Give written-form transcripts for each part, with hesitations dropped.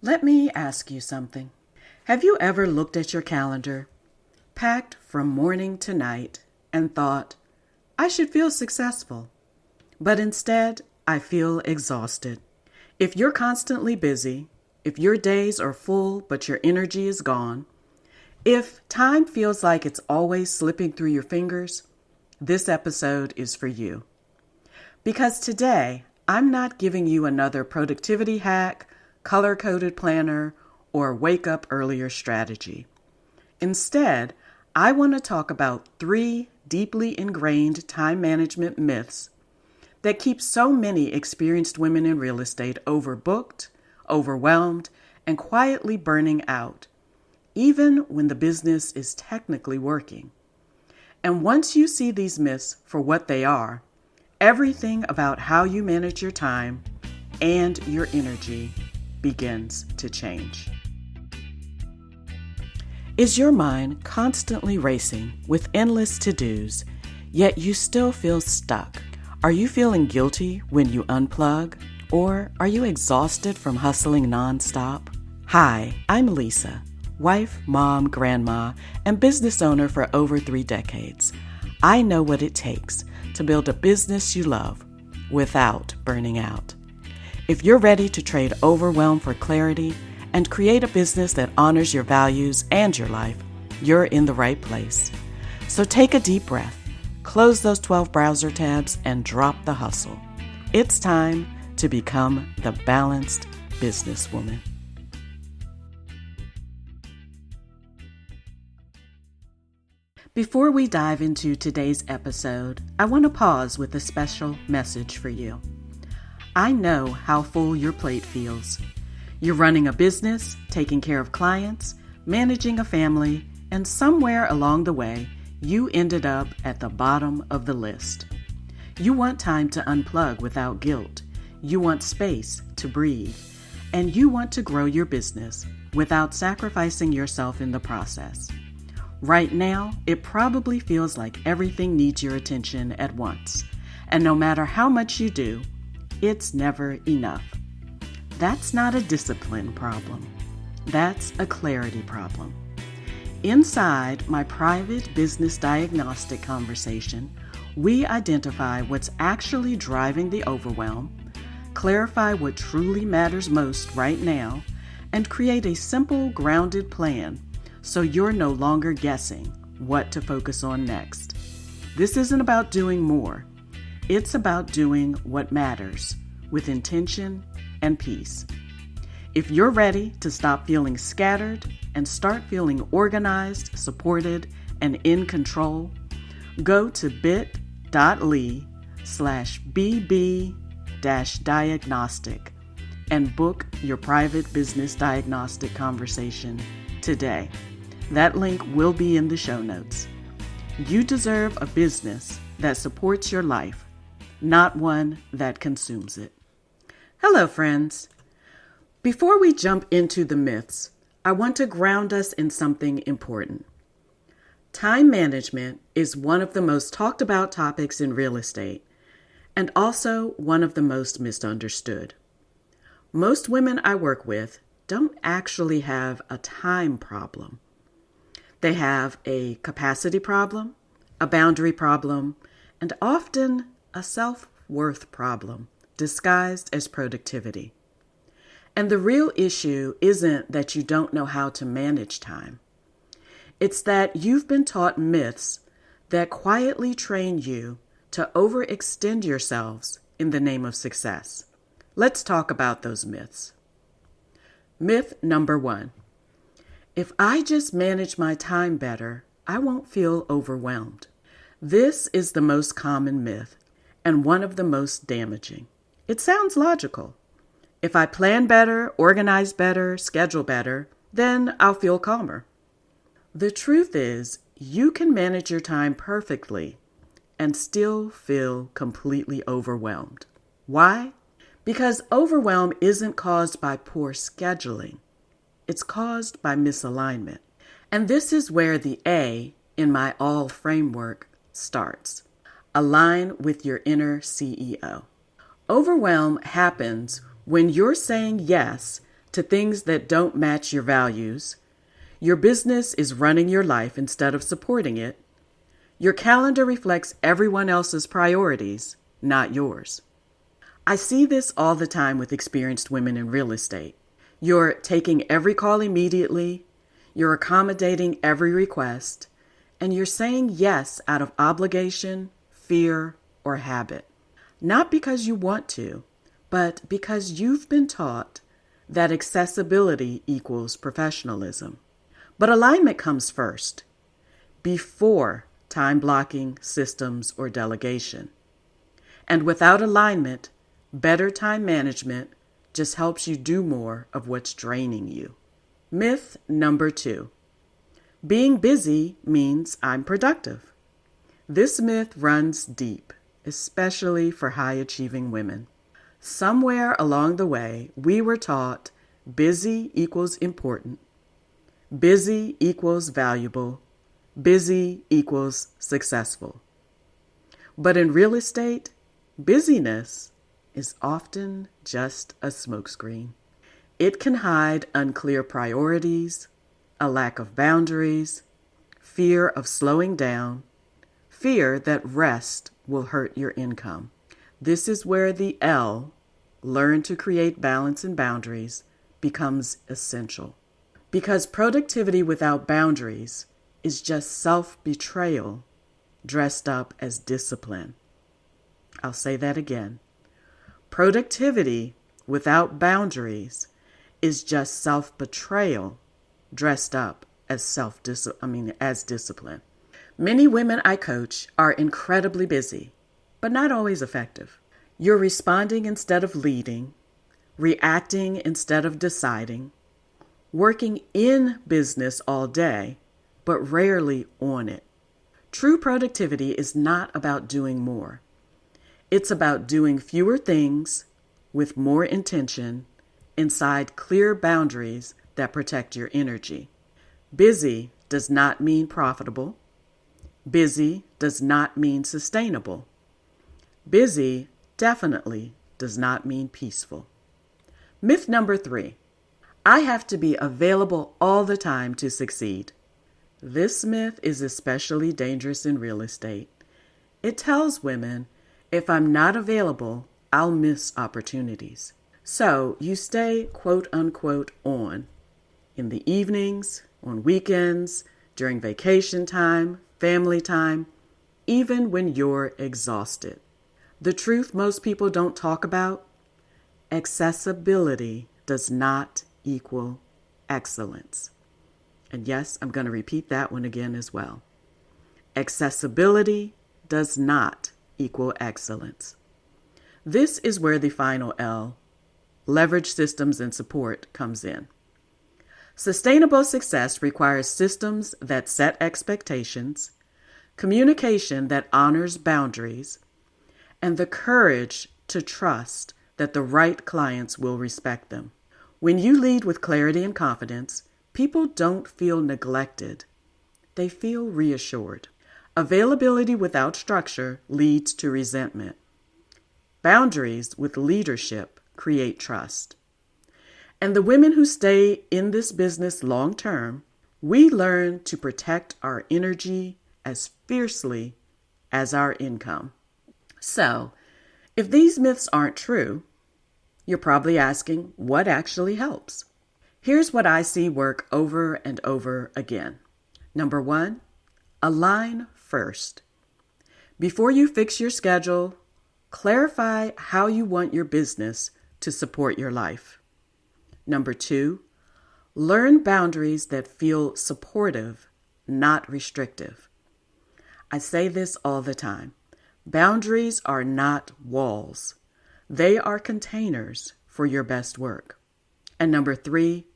Let me ask you something. Have you ever looked at your calendar, packed from morning to night, and thought, I should feel successful, but instead I feel exhausted? If you're constantly busy, if your days are full but your energy is gone, if time feels like it's always slipping through your fingers, this episode is for you. Because today, I'm not giving you another productivity hack, color-coded planner, or wake up earlier strategy. Instead, I want to talk about 3 deeply ingrained time management myths that keep so many experienced women in real estate overbooked, overwhelmed, and quietly burning out, even when the business is technically working. And once you see these myths for what they are, everything about how you manage your time and your energy begins to change. Is your mind constantly racing with endless to-dos, yet you still feel stuck? Are you feeling guilty when you unplug? Or are you exhausted from hustling nonstop? Hi, I'm Lesa, wife, mom, grandma, and business owner for over 3 decades. I know what it takes to build a business you love without burning out. If you're ready to trade overwhelm for clarity and create a business that honors your values and your life, you're in the right place. So take a deep breath, close those 12 browser tabs, and drop the hustle. It's time to become the Balanced Businesswoman. Before we dive into today's episode, I want to pause with a special message for you. I know how full your plate feels. You're running a business, taking care of clients, managing a family, and somewhere along the way, you ended up at the bottom of the list. You want time to unplug without guilt. You want space to breathe. And you want to grow your business without sacrificing yourself in the process. Right now, it probably feels like everything needs your attention at once. And no matter how much you do, it's never enough. That's not a discipline problem. That's a clarity problem. Inside my private business diagnostic conversation, we identify what's actually driving the overwhelm, clarify what truly matters most right now, and create a simple, grounded plan so you're no longer guessing what to focus on next. This isn't about doing more. It's about doing what matters with intention and peace. If you're ready to stop feeling scattered and start feeling organized, supported, and in control, go to bit.ly/bb-diagnostic and book your private business diagnostic conversation today. That link will be in the show notes. You deserve a business that supports your life, not one that consumes it. Hello, friends. Before we jump into the myths, I want to ground us in something important. Time management is one of the most talked about topics in real estate, and also one of the most misunderstood. Most women I work with don't actually have a time problem. They have a capacity problem, a boundary problem, and often a self-worth problem disguised as productivity. And the real issue isn't that you don't know how to manage time. It's that you've been taught myths that quietly train you to overextend yourselves in the name of success. Let's talk about those myths. Myth number 1. If I just manage my time better, I won't feel overwhelmed. This is the most common myth and one of the most damaging. It sounds logical. If I plan better, organize better, schedule better, then I'll feel calmer. The truth is, you can manage your time perfectly and still feel completely overwhelmed. Why? Because overwhelm isn't caused by poor scheduling. It's caused by misalignment. And this is where the A in my all framework starts. Align with your inner CEO. Overwhelm happens when you're saying yes to things that don't match your values, your business is running your life instead of supporting it, your calendar reflects everyone else's priorities, not yours. I see this all the time with experienced women in real estate. You're taking every call immediately, you're accommodating every request, and you're saying yes out of obligation, fear, or habit. Not because you want to, but because you've been taught that accessibility equals professionalism. But alignment comes first, before time blocking, systems, or delegation. And without alignment, better time management just helps you do more of what's draining you. Myth number 2. Being busy means I'm productive. This myth runs deep, especially for high-achieving women. Somewhere along the way, we were taught busy equals important, busy equals valuable, busy equals successful. But in real estate, busyness is often just a smokescreen. It can hide unclear priorities, a lack of boundaries, fear of slowing down, fear that rest will hurt your income. This is where the L, learn to create balance and boundaries, becomes essential. Because productivity without boundaries is just self-betrayal dressed up as discipline. I'll say that again. Productivity without boundaries is just self-betrayal dressed up as discipline. Many women I coach are incredibly busy, but not always effective. You're responding instead of leading, reacting instead of deciding, working in business all day, but rarely on it. True productivity is not about doing more. It's about doing fewer things with more intention inside clear boundaries that protect your energy. Busy does not mean profitable. Busy does not mean sustainable. Busy definitely does not mean peaceful. Myth number 3. I have to be available all the time to succeed. This myth is especially dangerous in real estate. It tells women, if I'm not available, I'll miss opportunities. So you stay quote unquote on in the evenings, on weekends, during vacation time, family time, even when you're exhausted. The truth most people don't talk about: accessibility does not equal excellence. And yes, I'm going to repeat that one again as well. Accessibility does not equal excellence. This is where the final L, leverage systems and support, comes in. Sustainable success requires systems that set expectations, communication that honors boundaries, and the courage to trust that the right clients will respect them. When you lead with clarity and confidence, people don't feel neglected. They feel reassured. Availability without structure leads to resentment. Boundaries with leadership create trust. And the women who stay in this business long term, we learn to protect our energy as fiercely as our income. So, if these myths aren't true, you're probably asking, what actually helps? Here's what I see work over and over again. Number 1, align first. Before you fix your schedule, clarify how you want your business to support your life. Number 2, learn boundaries that feel supportive, not restrictive. I say this all the time. Boundaries are not walls. They are containers for your best work. And number 3,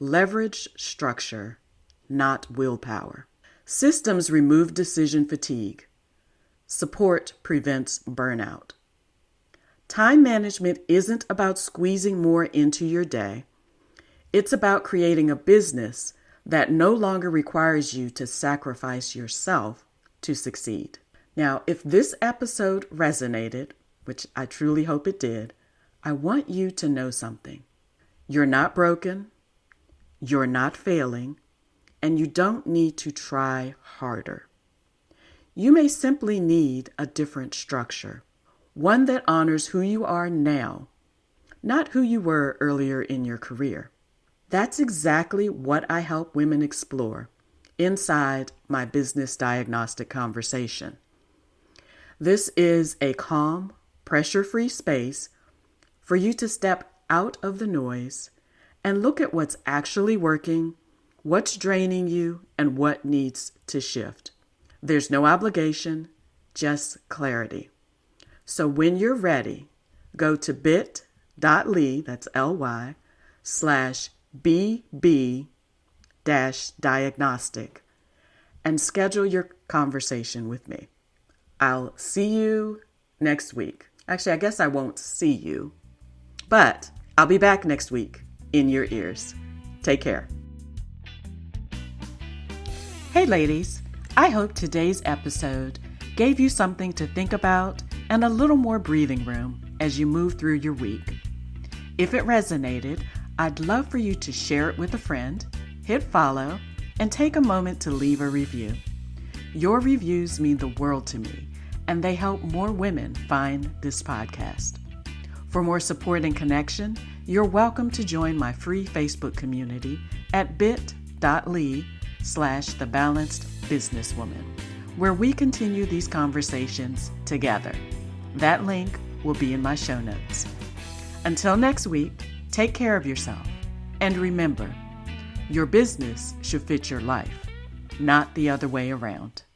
leverage structure, not willpower. Systems remove decision fatigue. Support prevents burnout. Time management isn't about squeezing more into your day. It's about creating a business that no longer requires you to sacrifice yourself to succeed. Now, if this episode resonated, which I truly hope it did, I want you to know something. You're not broken, you're not failing, and you don't need to try harder. You may simply need a different structure, one that honors who you are now, not who you were earlier in your career. That's exactly what I help women explore inside my business diagnostic conversation. This is a calm, pressure-free space for you to step out of the noise and look at what's actually working, what's draining you, and what needs to shift. There's no obligation, just clarity. So when you're ready, go to bit.ly, that's L-Y, /BB-diagnostic and schedule your conversation with me. I'll see you next week. Actually, I guess I won't see you, but I'll be back next week in your ears. Take care. Hey ladies, I hope today's episode gave you something to think about and a little more breathing room as you move through your week. If it resonated, I'd love for you to share it with a friend, hit follow, and take a moment to leave a review. Your reviews mean the world to me, and they help more women find this podcast. For more support and connection, you're welcome to join my free Facebook community at bit.ly/The Balanced Businesswoman, where we continue these conversations together. That link will be in my show notes. Until next week, take care of yourself. And remember, your business should fit your life, not the other way around.